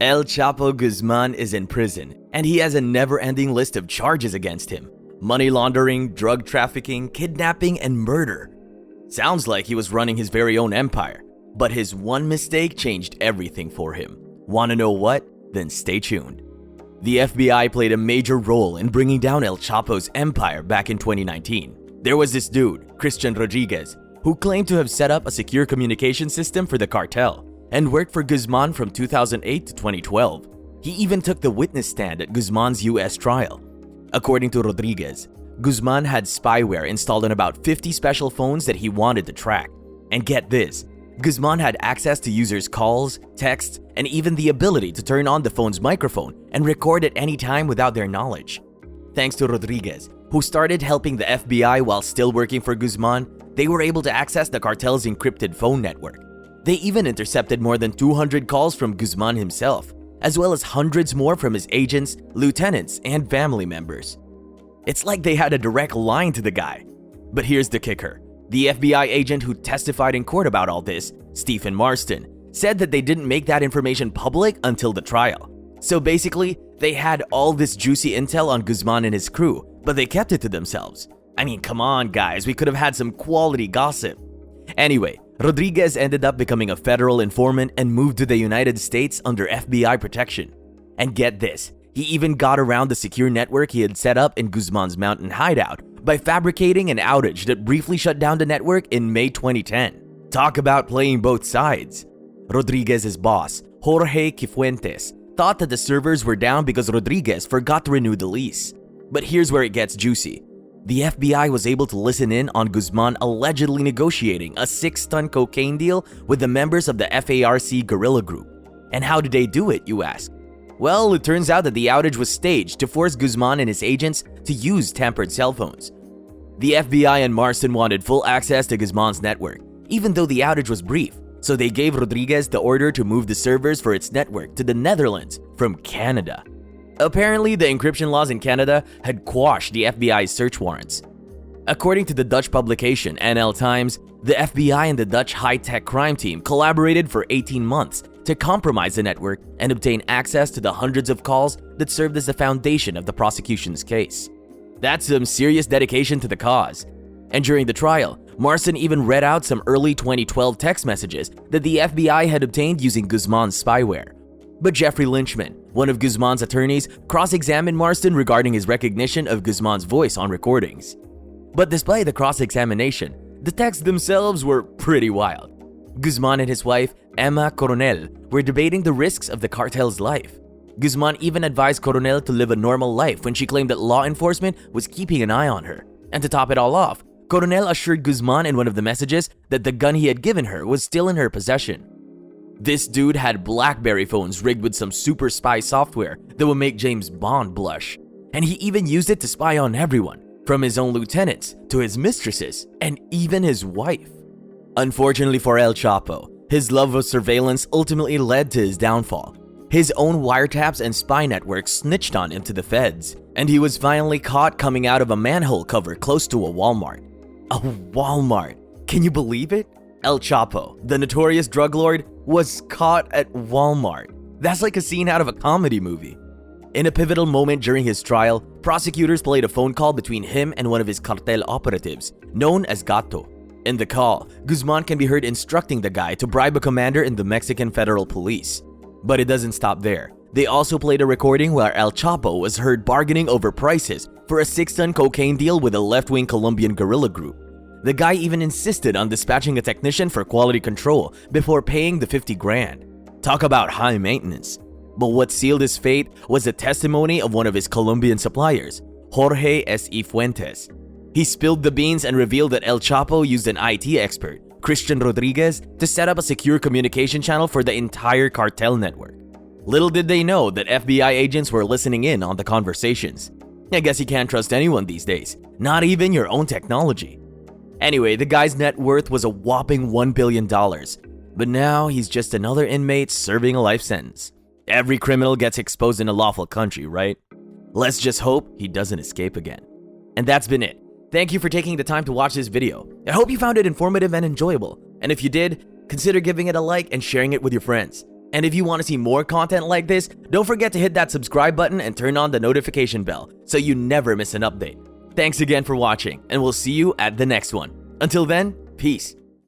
El Chapo Guzman is in prison, and he has a never-ending list of charges against him. Money laundering, drug trafficking, kidnapping, and murder. Sounds like he was running his very own empire, but his one mistake changed everything for him. Wanna know what? Then stay tuned. The FBI played a major role in bringing down El Chapo's empire back in 2019. There was this dude, Christian Rodriguez, who claimed to have set up a secure communication system for the cartel and worked for Guzman from 2008 to 2012. He even took the witness stand at Guzman's US trial. According to Rodriguez, Guzman had spyware installed on about 50 special phones that he wanted to track. And get this, Guzman had access to users' calls, texts, and even the ability to turn on the phone's microphone and record at any time without their knowledge. Thanks to Rodriguez, who started helping the FBI while still working for Guzman, they were able to access the cartel's encrypted phone network. They even intercepted more than 200 calls from Guzman himself, as well as hundreds more from his agents, lieutenants, and family members. It's like they had a direct line to the guy. But here's the kicker. The FBI agent who testified in court about all this, Stephen Marston, said that they didn't make that information public until the trial. So basically, they had all this juicy intel on Guzman and his crew, but they kept it to themselves. I mean, come on guys, we could have had some quality gossip. Anyway, Rodriguez ended up becoming a federal informant and moved to the United States under FBI protection. And get this, he even got around the secure network he had set up in Guzman's mountain hideout by fabricating an outage that briefly shut down the network in May 2010. Talk about playing both sides. Rodriguez's boss, Jorge Cifuentes, thought that the servers were down because Rodriguez forgot to renew the lease. But here's where it gets juicy. The FBI was able to listen in on Guzman allegedly negotiating a 6-ton cocaine deal with the members of the FARC guerrilla group. And how did they do it, you ask? Well, it turns out that the outage was staged to force Guzman and his agents to use tampered cell phones. The FBI and Marston wanted full access to Guzman's network, even though the outage was brief, so they gave Rodriguez the order to move the servers for its network to the Netherlands from Canada. Apparently, the encryption laws in Canada had quashed the FBI's search warrants. According to the Dutch publication NL Times, the FBI and the Dutch high-tech crime team collaborated for 18 months to compromise the network and obtain access to the hundreds of calls that served as the foundation of the prosecution's case. That's some serious dedication to the cause. And during the trial, Marston even read out some early 2012 text messages that the FBI had obtained using Guzman's spyware. But Jeffrey Lynchman, one of Guzman's attorneys, cross-examined Marston regarding his recognition of Guzman's voice on recordings. But despite the cross-examination, the texts themselves were pretty wild. Guzman and his wife, Emma Coronel, were debating the risks of the cartel's life. Guzman even advised Coronel to live a normal life when she claimed that law enforcement was keeping an eye on her. And to top it all off, Coronel assured Guzman in one of the messages that the gun he had given her was still in her possession. This dude had BlackBerry phones rigged with some super spy software that would make James Bond blush. And he even used it to spy on everyone, from his own lieutenants to his mistresses and even his wife. Unfortunately for El Chapo, his love of surveillance ultimately led to his downfall. His own wiretaps and spy networks snitched on him to the feds, and he was finally caught coming out of a manhole cover close to a Walmart. A Walmart! Can you believe it? El Chapo, the notorious drug lord, was caught at Walmart. That's like a scene out of a comedy movie. In a pivotal moment during his trial, prosecutors played a phone call between him and one of his cartel operatives, known as Gato. In the call, Guzman can be heard instructing the guy to bribe a commander in the Mexican Federal Police. But it doesn't stop there. They also played a recording where El Chapo was heard bargaining over prices for a 6-ton cocaine deal with a left-wing Colombian guerrilla group. The guy even insisted on dispatching a technician for quality control before paying the 50 grand. Talk about high maintenance. But what sealed his fate was the testimony of one of his Colombian suppliers, Jorge Cifuentes. He spilled the beans and revealed that El Chapo used an IT expert, Christian Rodriguez, to set up a secure communication channel for the entire cartel network. Little did they know that FBI agents were listening in on the conversations. I guess you can't trust anyone these days, not even your own technology. Anyway, the guy's net worth was a whopping $1 billion, but now he's just another inmate serving a life sentence. Every criminal gets exposed in a lawful country, right? Let's just hope he doesn't escape again. And that's been it. Thank you for taking the time to watch this video. I hope you found it informative and enjoyable. And if you did, consider giving it a like and sharing it with your friends. And if you want to see more content like this, don't forget to hit that subscribe button and turn on the notification bell so you never miss an update. Thanks again for watching, and we'll see you at the next one. Until then, peace.